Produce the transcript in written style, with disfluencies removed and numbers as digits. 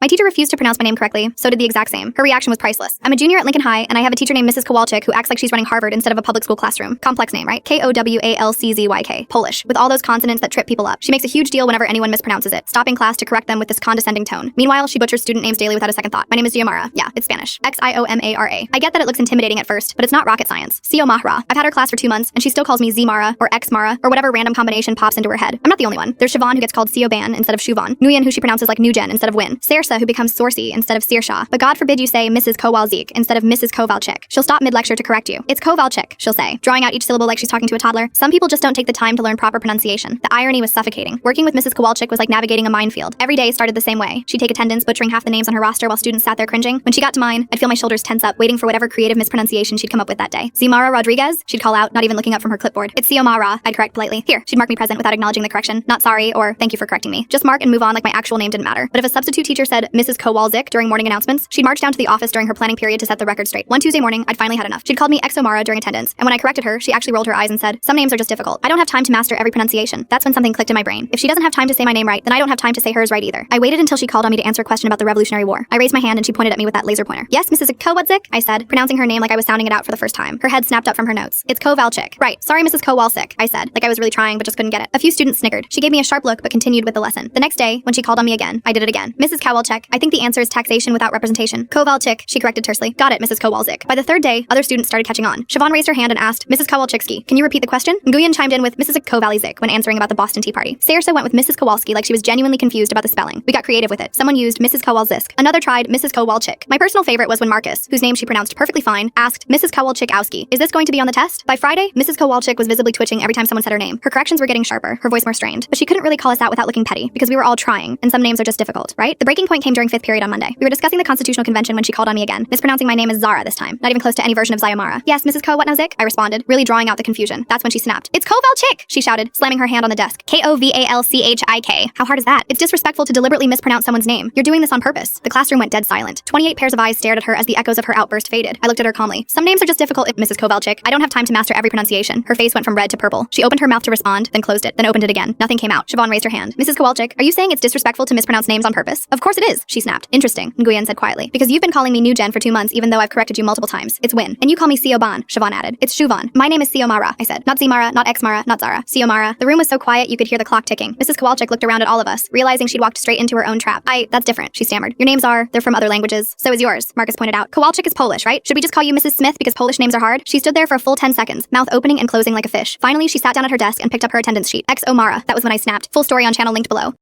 My teacher refused to pronounce my name correctly, so did the exact same. Her reaction was priceless. I'm a junior at Lincoln High, and I have a teacher named Mrs. Kowalczyk who acts like she's running Harvard instead of a public school classroom. Complex name, right? Kowalczyk. Polish, with all those consonants that trip people up. She makes a huge deal whenever anyone mispronounces it, stopping class to correct them with this condescending tone. Meanwhile, she butchers student names daily without a second thought. My name is Xiomara. Yeah, it's Spanish. Xiomara. I get that it looks intimidating at first, but it's not rocket science. Xiomara. I've had her class for 2 months, and she still calls me Zmara or Xmara or whatever random combination pops into her head. I'm not the only one. There's Siobhan who gets called Sioban instead of Shuvan. Nguyen who she pronounces like Nujen instead of Win. Saoirse who becomes Sorcy instead of Saoirse. But God forbid you say Mrs. Kowalczyk instead of Mrs. Kowalczyk. She'll stop mid-lecture to correct you. It's Kowalczyk, she'll say, drawing out each syllable like she's talking to a toddler. Some people just don't take the time to learn proper pronunciation. The irony was suffocating. Working with Mrs. Kowalczyk was like navigating a minefield. Every day started the same way. She'd take attendance, butchering half the names on her roster while students sat there cringing. When she got to mine, I'd feel my shoulders tense up, waiting for whatever creative mispronunciation she'd come up with that day. Zimara Rodriguez, she'd call out, not even looking up from her clipboard. It's Xiomara, I'd correct politely. Here, she'd mark me present without acknowledging the correction. Not sorry or thank you for correcting me. Just mark and move on like my actual name didn't matter. But if a substitute teacher said Mrs. Kowalczyk during morning announcements, she'd march down to the office during her planning period to set the record straight. One Tuesday morning, I'd finally had enough. She'd called me Exomara during attendance, and when I corrected her, she actually rolled her eyes and said, "Some names are just difficult. I don't have time to master every pronunciation." That's when something clicked in my brain. If she doesn't have time to say my name right, then I don't have time to say hers right either. I waited until she called on me to answer a question about the Revolutionary War. I raised my hand and she pointed at me with that laser pointer. "Yes, Mrs. Kowalczyk," I said, pronouncing her name like I was sounding it out for the first time. Her head snapped up from her notes. "It's Kowalczyk." "Right. Sorry, Mrs. Kowalczyk," I said, like I was really trying but just couldn't get it. A few students snickered. She gave me a sharp look but continued with the lesson. The next day, when she called on me again, I did it again. "Mrs. Kowalczyk, I think the answer is taxation without representation." "Kowalczyk," she corrected tersely. "Got it, Mrs. Kowalczyk." By the third day, other students started catching on. Siobhan raised her hand and asked, "Mrs. Kowalczyk, can you repeat the question?" Nguyen chimed in with Mrs. Kowalczyk when answering about the Boston Tea Party. Saoirse went with Mrs. Kowalski like she was genuinely confused about the spelling. We got creative with it. Someone used Mrs. Kowalczyk. Another tried Mrs. Kowalczyk. My personal favorite was when Marcus, whose name she pronounced perfectly fine, asked Mrs. Kowalczykowski, "Is this going to be on the test?" By Friday, Mrs. Kowalczyk was visibly twitching every time someone said her name. Her corrections were getting sharper, her voice more strained. But she couldn't really call us out without looking petty, because we were all trying, and some names are just difficult, right? The breaking point came during 5th period on Monday. We were discussing the Constitutional Convention when she called on me again, mispronouncing my name as Zara this time, not even close to any version of Xiomara. "Yes, Mrs. Kowalczyk," I responded, really drawing out the confusion. That's when she snapped. "It's Kowalczyk," she shouted, slamming her hand on the desk. Kowalchik. How hard is that? It's disrespectful to deliberately mispronounce someone's name. You're doing this on purpose. The classroom went dead silent. 28 pairs of eyes stared at her as the echoes of her outburst faded. I looked at her calmly. "Some names are just difficult, Mrs. Kowalczyk. I don't have time to master every pronunciation." Her face went from red to purple. She opened her mouth to respond, then closed it, then opened it again. Nothing came out. Siobhan raised her hand. "Mrs. Kowalczyk, are you saying it's disrespectful to mispronounce names on purpose?" "Of course it is," she snapped. "Interesting," Nguyen said quietly. "Because you've been calling me Nujen for 2 months even though I've corrected you multiple times. It's Win. And you call me Sioban," Siobhan added. "It's Shuvan. My name is Xiomara," I said. "Not Zmara, not Xmara, not Zara. Xiomara." The room was so quiet you could hear the clock ticking. Mrs. Kowalczyk looked around at all of us, realizing she'd walked straight into her own trap. That's different," she stammered. "Your names they're from other languages. So is yours," Marcus pointed out. "Kowalczyk is Polish, right? Should we just call you Mrs. Smith because Polish names are hard?" She stood there for a full 10 seconds, mouth opening and closing like a fish. Finally, she sat down at her desk and picked up her attendance sheet. Omara. That was when I snapped. Full story on channel linked below.